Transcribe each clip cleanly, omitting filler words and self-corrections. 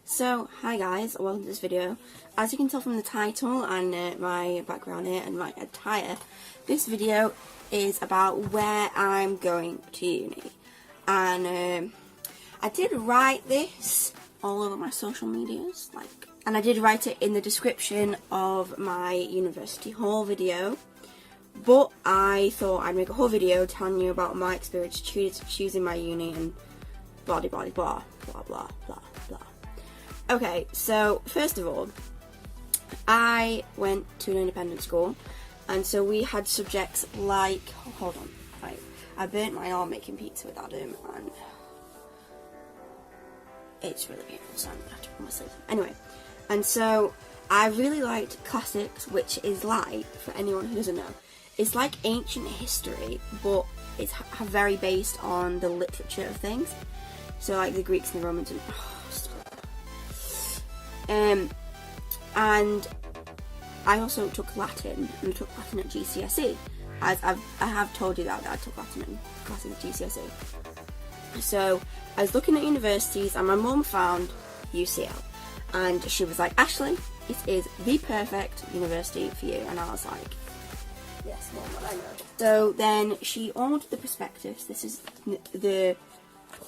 So, hi guys, welcome to this video. As you can tell from the title and my background here and my attire, this video is about where I'm going to uni. And I did write this all over my social medias, and I did write it in the description of my university haul video. But I thought I'd make a whole video telling you about my experience choosing my uni and blah blah blah blah blah blah blah blah. Okay, so first of all, I went to an independent school, and so we had subjects like, hold on, right, I burnt my arm making pizza with Adam, and it's really painful, so I'm gonna have to put my sleeve. Anyway, and so I really liked classics, which is like, for anyone who doesn't know, it's like ancient history, but it's very based on the literature of things. So like the Greeks and the Romans and and I also took Latin, and I took Latin at GCSE. As I have told you that I took Latin in classes at GCSE. So I was looking at universities, and my mum found UCL, and she was like, "Ashley, it is the perfect university for you." And I was like, "Yes, Mum, I know." So then she ordered the prospectus. This is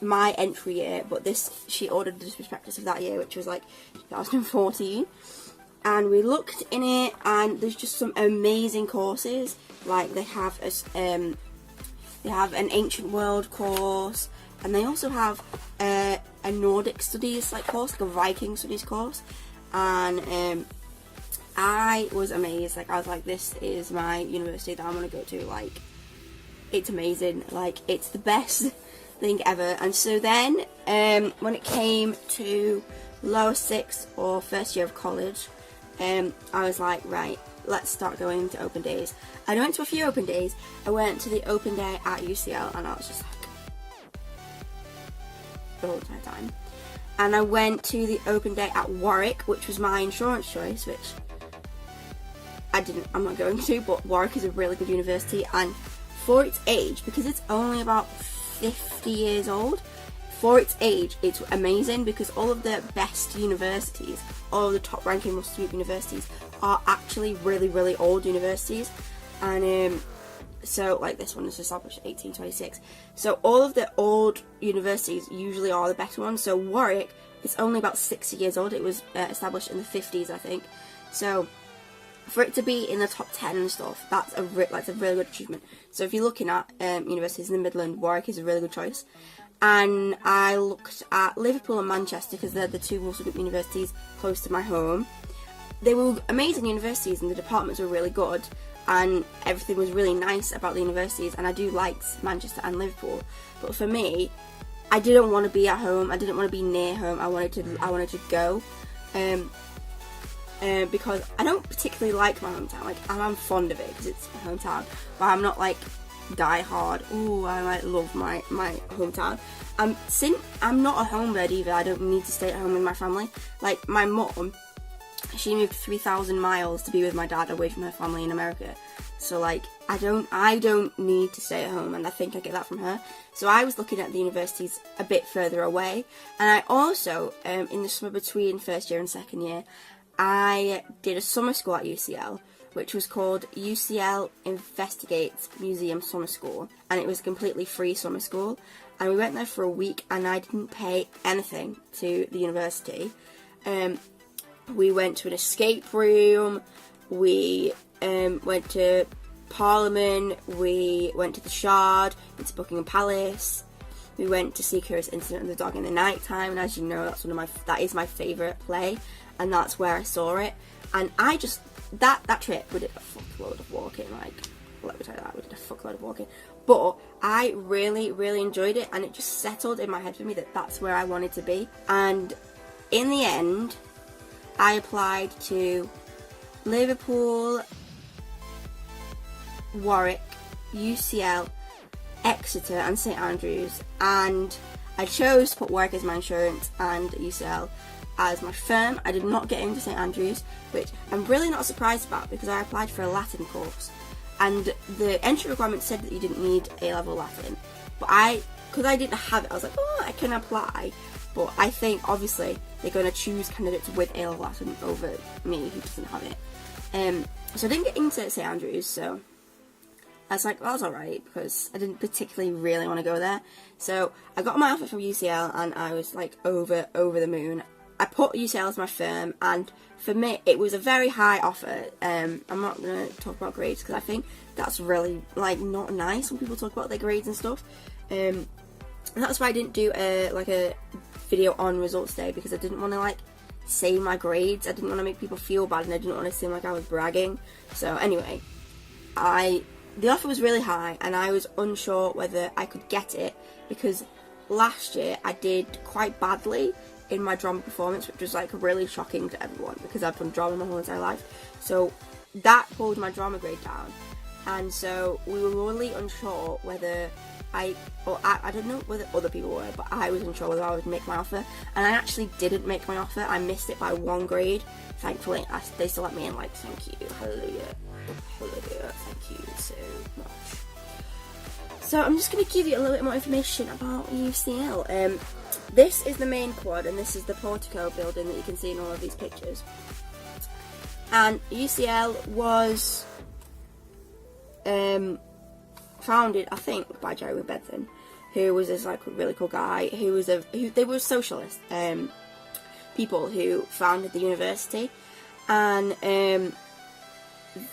my entry year, but she ordered the prospectus of that year, which was like 2014, and we looked in it, and there's just some amazing courses. Like they have an ancient world course, and they also have a Nordic studies course, like a Viking studies course, and I was amazed. I was like, this is my university that I'm gonna go to. It's amazing. It's the best thing ever. And so then when it came to lower sixth or first year of college, I was like, right, let's start going to open days. I went to a few open days. I went to the open day at UCL, and I was just like, the whole entire time. And I went to the open day at Warwick, which was my insurance choice, which I'm not going to, but Warwick is a really good university, and for its age, because it's only about 50 years old, for its age, it's amazing, because all of the best universities, all of the top ranking Russell Group universities are actually really, really old universities. And so this one was established in 1826. So all of the old universities usually are the better ones. So Warwick is only about 60 years old. It was established in the 50s, I think. So for it to be in the top 10 and stuff, that's a really good achievement. So if you're looking at universities in the Midlands, Warwick is a really good choice. And I looked at Liverpool and Manchester, because they're the two Russell Group universities close to my home. They were amazing universities, and the departments were really good, and everything was really nice about the universities, and I do like Manchester and Liverpool. But for me, I didn't want to be at home. I didn't want to be near home. I wanted to go. Because I don't particularly like my hometown. I'm fond of it because it's my hometown, but I'm not die hard. Ooh, I love my hometown. Since I'm not a homebird either, I don't need to stay at home with my family. My mum, she moved 3,000 miles to be with my dad away from her family in America. So I don't need to stay at home, and I think I get that from her. So I was looking at the universities a bit further away, and I also in the summer between first year and second year, I did a summer school at UCL, which was called UCL Investigates Museum Summer School, and it was a completely free summer school, and we went there for a week, and I didn't pay anything to the university. We went to an escape room, we went to Parliament, we went to the Shard, went to Buckingham Palace, we went to see Curious Incident of the Dog in the Night Time, and as you know, that is my favourite play, and that's where I saw it. And I just, that trip, we did a fuckload of walking, let me tell you that, we did a fuckload of walking, but I really, really enjoyed it, and it just settled in my head for me that that's where I wanted to be. And in the end, I applied to Liverpool, Warwick, UCL, Exeter and St Andrews, and I chose to put Warwick as my insurance and UCL as my firm. I did not get into St Andrews, which I'm really not surprised about, because I applied for a Latin course, and the entry requirement said that you didn't need A-level Latin, but because I didn't have it, I was like, oh, I can apply. but I think obviously they're going to choose candidates with A level Latin over me who doesn't have it. So I didn't get into St Andrews, so I was like, well, that's alright, because I didn't particularly really want to go there. So I got my offer from UCL, and I was like over the moon. I put UCL as my firm, and for me, it was a very high offer. I'm not going to talk about grades, because I think that's really, like, not nice when people talk about their grades and stuff. And that's why I didn't do a video on results day, because I didn't want to, like, say my grades. I didn't want to make people feel bad, and I didn't want to seem like I was bragging. So anyway, the offer was really high, and I was unsure whether I could get it, because last year I did quite badly in my drama performance, which was like really shocking to everyone, because I've done drama my whole entire life. So that pulled my drama grade down, and so we were really unsure whether I don't know whether other people were, but I was unsure whether I would make my offer, and I actually didn't make my offer. I missed it by 1 grade. Thankfully, they still let me in. Like, thank you, hallelujah, hallelujah, thank you so much. So I'm just going to give you a little bit more information about UCL. This is the main quad, and this is the portico building that you can see in all of these pictures. And UCL was founded, I think, by Jeremy Bentham, who was this like really cool guy. They were socialist people who founded the university, and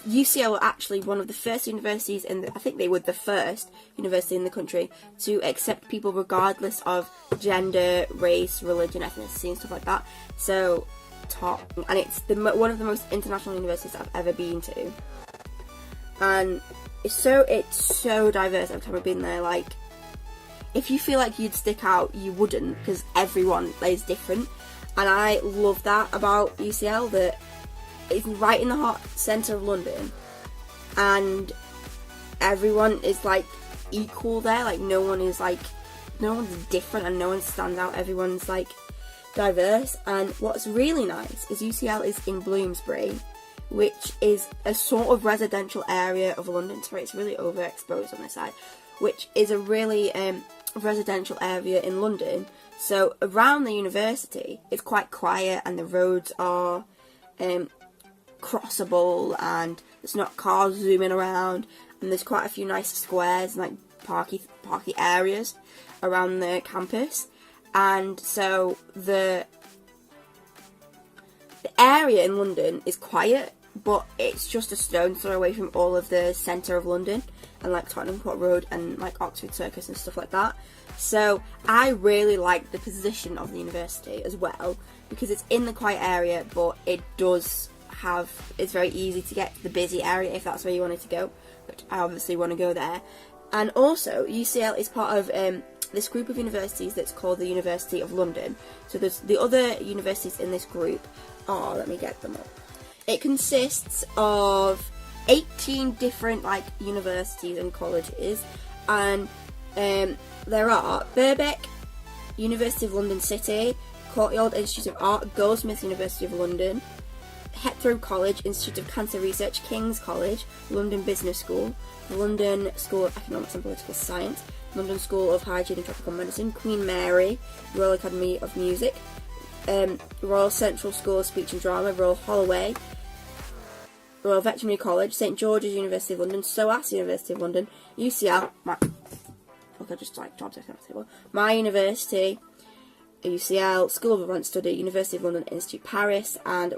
UCL were actually one of the first universities I think they were the first university in the country to accept people regardless of gender, race, religion, ethnicity, and stuff like that. So top, and it's one of the most international universities I've ever been to, and it's so diverse. Every time I've been there, like, if you feel like you'd stick out, you wouldn't, because everyone is different. And I love that about UCL, that it's right in the heart centre of London, and everyone is like equal there. Like, no one's different, and no one stands out. Everyone's like diverse. And what's really nice is UCL is in Bloomsbury, which is a sort of residential area of London. Sorry, it's really overexposed on this side, which is a really residential area in London. So around the university, it's quite quiet, and the roads are crossable, and there's not cars zooming around, and there's quite a few nice squares and like parky areas around the campus. And so the area in London is quiet, but it's just a stone's throw away from all of the centre of London, and like Tottenham Court Road and like Oxford Circus and stuff like that. So I really like the position of the university as well, because it's in the quiet area, but it's very easy to get to the busy area if that's where you wanted to go, which I obviously want to go there. And also UCL is part of this group of universities that's called the University of London. So there's the other universities in this group are, let me get them up. It consists of 18 different like universities and colleges, and there are Birkbeck, University of London City, Courtyard Institute of Art, Goldsmiths University of London, Heathrow College, Institute of Cancer Research, King's College, London Business School, London School of Economics and Political Science, London School of Hygiene and Tropical Medicine, Queen Mary, Royal Academy of Music, Royal Central School of Speech and Drama, Royal Holloway, Royal Veterinary College, St George's University of London, SOAS University of London, UCL, look, I just like dropped it off the table, my university, UCL, School of Advanced Study, University of London Institute Paris, and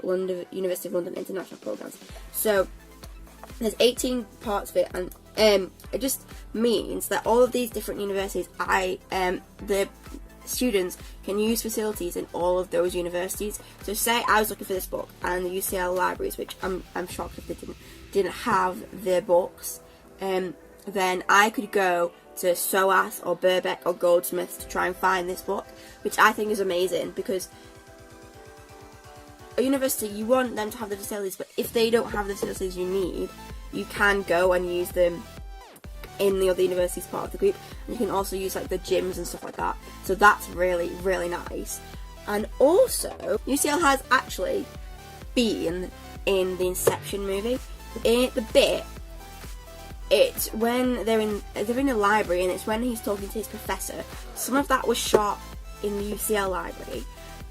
University of London International Programmes. So there's 18 parts of it, and it just means that all of these different universities, the students can use facilities in all of those universities. So say I was looking for this book, and the UCL libraries, which I'm shocked if they didn't have their books, then I could go to SOAS or Birkbeck or Goldsmiths to try and find this book, which I think is amazing, because a university, you want them to have the facilities, but if they don't have the facilities you need, you can go and use them in the other universities part of the group, and you can also use like the gyms and stuff like that. So that's really, really nice. And also, UCL has actually been in the Inception movie. In the bit, it's when they're in a library, and it's when he's talking to his professor. Some of that was shot in the UCL library,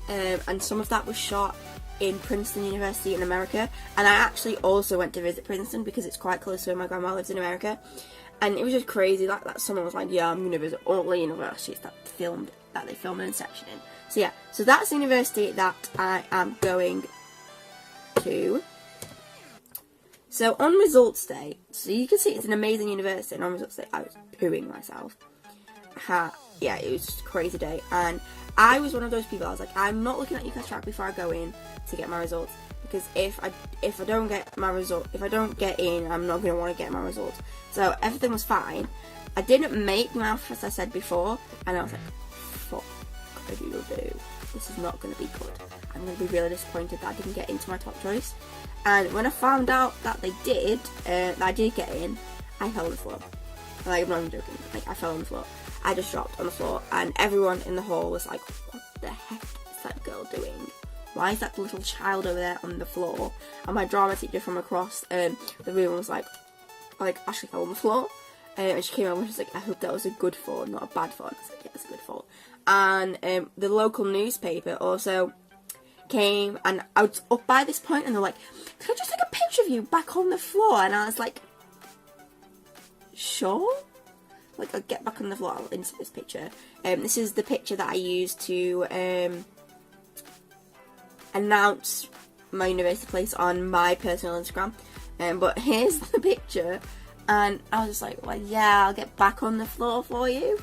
and some of that was shot in Princeton University in America. And I actually also went to visit Princeton because it's quite close to where my grandma lives in America. And it was just crazy that someone was like, yeah, I'm going to visit all the universities that they filmed Inception in. So yeah, so that's the university that I am going to. So on results day, so you can see it's an amazing university, and on results day I was pooing myself. Yeah, it was just a crazy day, and I was one of those people. I was like, I'm not looking at UCAS track before I go in to get my results, because if I don't get my result, if I don't get in, I'm not going to want to get my results. So everything was fine. I didn't make math, as I said before, and I was like, fuck, I do. This is not going to be good. I'm going to be really disappointed that I didn't get into my top choice. And when I found out that I did get in, I fell on the floor. Like, I'm not even joking. Like, I fell on the floor. I just dropped on the floor, and everyone in the hall was like, what the heck is that girl doing? Why is that little child over there on the floor? And my drama teacher from across the room was like, Ashley fell on the floor. And she came over and she was like, I hope that was a good fall, not a bad fall. And I was like, yeah, it's a good fall. And the local newspaper also came, and I was up by this point, and they're like, can I just take a picture of you back on the floor? And I was like, sure. Like, I'll get back on the floor, I'll insert this picture. This is the picture that I used to announce my university place on my personal Instagram. But here's the picture, and I was just like, well, yeah, I'll get back on the floor for you.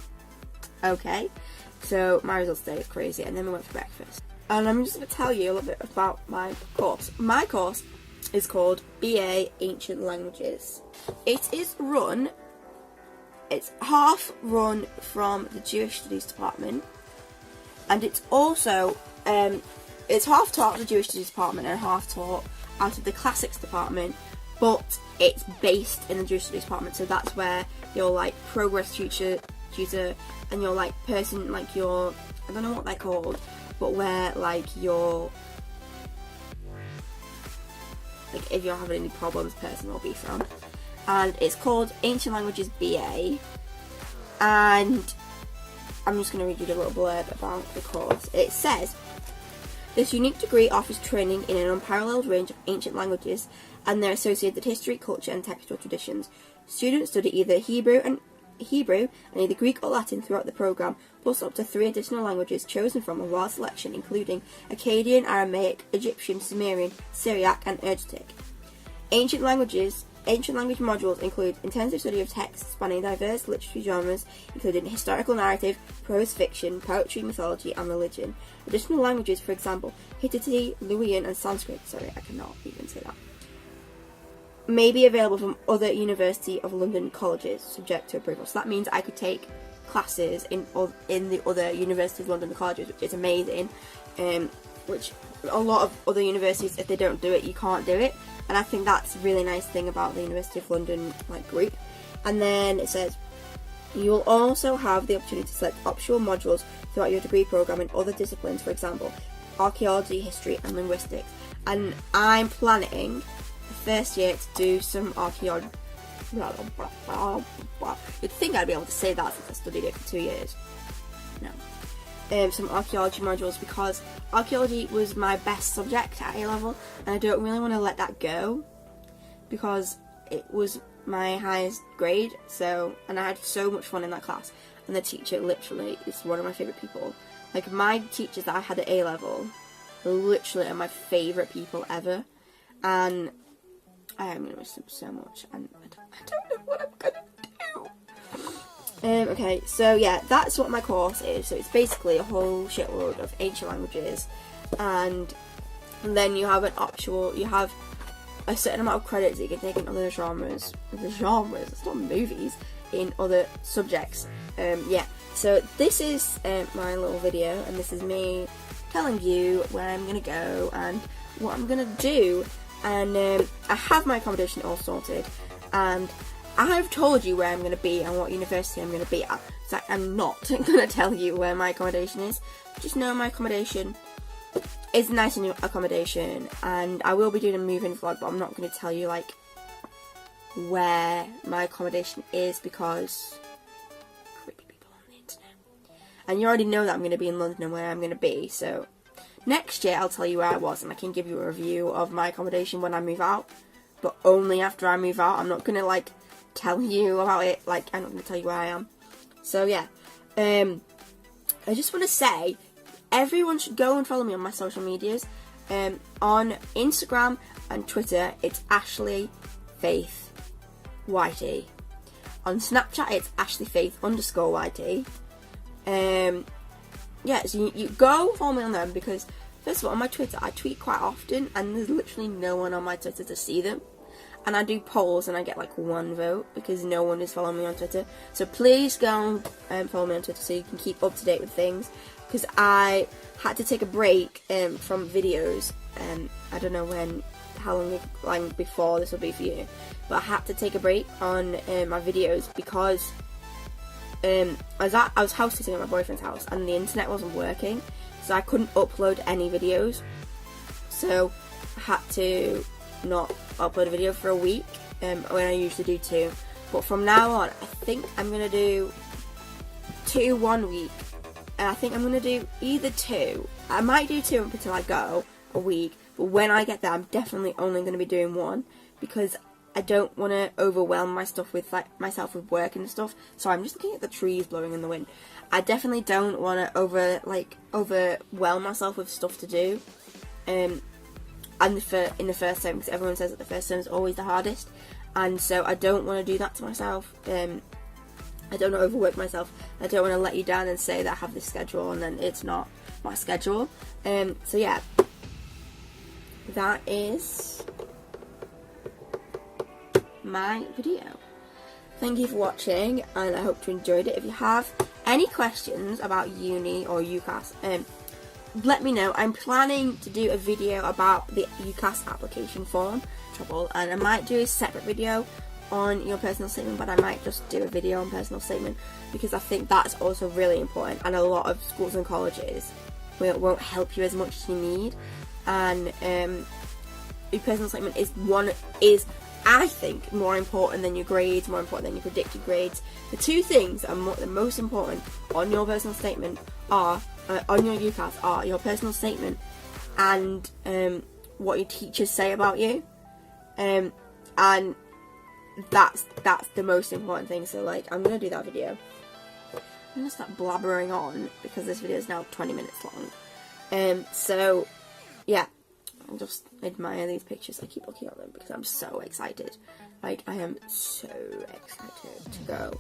Okay. So my results today is crazy, and then we went for breakfast. And I'm just going to tell you a little bit about my course. My course is called BA Ancient Languages. It's half run from the Jewish Studies Department, and it's also, it's half taught at the Jewish Studies Department and half taught out of the Classics Department, but it's based in the Jewish Studies Department, so that's where your, like, progress tutor and your, like, person, like, your, I don't know what they're called, but where, like, your, like, if you're having any problems, person will be from. And it's called Ancient Languages BA, and I'm just going to read you a little blurb about the course. It says, this unique degree offers training in an unparalleled range of ancient languages and their associated history, culture and textual traditions. Students study either Hebrew and either Greek or Latin throughout the programme, plus up to 3 additional languages chosen from a wide selection including Akkadian, Aramaic, Egyptian, Sumerian, Syriac and Urgetic. Ancient language modules include intensive study of texts spanning diverse literary genres, including historical narrative, prose fiction, poetry, mythology and religion. Additional languages, for example, Hittite, Luwian and Sanskrit, sorry, I cannot even say that, may be available from other University of London colleges, subject to approval. So that means I could take classes in the other University of London colleges, which is amazing. Which a lot of other universities, if they don't do it, you can't do it. And I think that's a really nice thing about the University of London, like, group. And then it says, you will also have the opportunity to select optional modules throughout your degree programme in other disciplines, for example, archaeology, history and linguistics. And I'm planning the first year to do some archaeology. You'd think I'd be able to say that since I studied it for 2 years. No. Some archaeology modules, because archaeology was my best subject at A-level, and I don't really want to let that go because it was my highest grade, and I had so much fun in that class, and the teacher literally is one of my favourite people. Like, my teachers that I had at A-level literally are my favourite people ever, and I am going to miss them so much, and I don't know what I'm going to do. Okay, so yeah, that's what my course is. So it's basically a whole shitload of ancient languages, and then you have you have a certain amount of credits that you can take in other genres. It's not movies, in other subjects. Yeah, so this is my little video, and this is me telling you where I'm gonna go and what I'm gonna do. And I have my accommodation all sorted, and I've told you where I'm going to be and what university I'm going to be at, so I'm not going to tell you where my accommodation is. Just know my accommodation is a nice new accommodation, and I will be doing a move-in vlog, but I'm not going to tell you, like, where my accommodation is, because creepy people on the internet. and you already know that I'm going to be in London and where I'm going to be, so next year I'll tell you where I was, and I can give you a review of my accommodation when I move out, but only after I move out. I'm not going to, like, tell you about it, like, I'm not going to tell you where I am. So, yeah, I just want to say, everyone should go and follow me on my social medias. On Instagram and Twitter, it's Ashley Faith YT. On Snapchat, it's AshleyFaith_YT. Yeah, so you go follow me on them, because first of all, on my Twitter, I tweet quite often, and there's literally no one on my Twitter to see them. And I do polls, and I get like 1 vote, because no one is following me on Twitter. So please go and follow me on Twitter so you can keep up to date with things, because I had to take a break from videos. I don't know how long before this will be for you, but I had to take a break on my videos because I was house sitting at my boyfriend's house, and the internet wasn't working, so I couldn't upload any videos. So I had to not upload a video for a week when I usually do 2. But from now on, I think I'm gonna do 2 1 week, and I think I'm gonna do either 2. I might do 2 until I go a week, but when I get there, I'm definitely only gonna be doing 1, because I don't want to overwhelm myself with work and stuff. So I'm just looking at the trees blowing in the wind. I definitely don't want to overwhelm myself with stuff to do. And in the first term, because everyone says that the first term is always the hardest, and so I don't want to do that to myself. I don't want to overwork myself. I don't want to let you down and say that I have this schedule and then it's not my schedule. So yeah, that is my video. Thank you for watching, and I hope you enjoyed it. If you have any questions about uni or UCAS, let me know. I'm planning to do a video about the UCAS application form trouble, and I might do a separate video on your personal statement, but I might just do a video on personal statement, because I think that's also really important, and a lot of schools and colleges won't help you as much as you need. And your personal statement is I think more important than your grades, more important than your predicted grades. The 2 things that are the most important on your personal statement are, on your UCAS, are your personal statement and what your teachers say about you. And that's the most important thing. So, like, I'm going to do that video. I'm going to start blabbering on, because this video is now 20 minutes long. So, yeah. I just admire these pictures. I keep looking at them because I'm so excited. Like, I am so excited to go.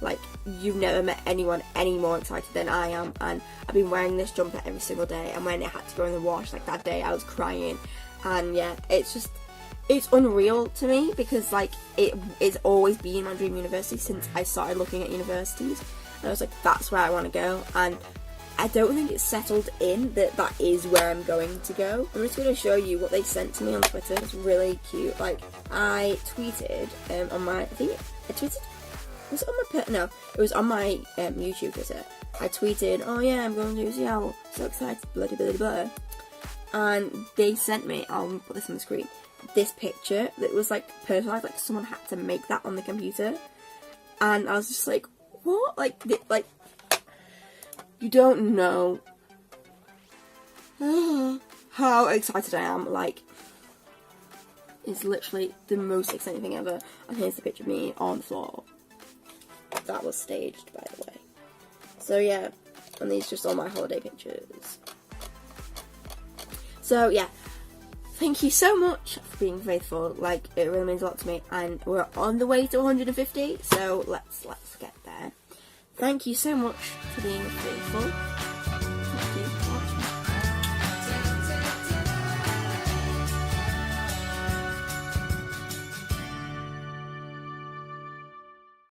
Like, you've never met anyone any more excited than I am, and I've been wearing this jumper every single day, and when it had to go in the wash, like that day, I was crying. And yeah, it's unreal to me, because like, it's always been my dream university since I started looking at universities, and I was like, that's where I want to go. And I don't think it's settled in that is where I'm going to go. I'm just going to show you what they sent to me on Twitter. It's really cute. Like, I tweeted on my, I think I tweeted, was it on my, no, it was on my YouTube Twitter. I tweeted, oh yeah, I'm going to UCL, so excited, blah blah blah blah. And they sent me, I'll put this on the screen, this picture that was like personalised, like someone had to make that on the computer. And I was just like, what? Like, you don't know how excited I am. Like, it's literally the most exciting thing ever. And here's the picture of me on the floor. That was staged, by the way. So yeah, and these are just all my holiday pictures. So yeah, thank you so much for being faithful. Like, it really means a lot to me. And we're on the way to 150, so let's get there. Thank you so much for being faithful. Thank you.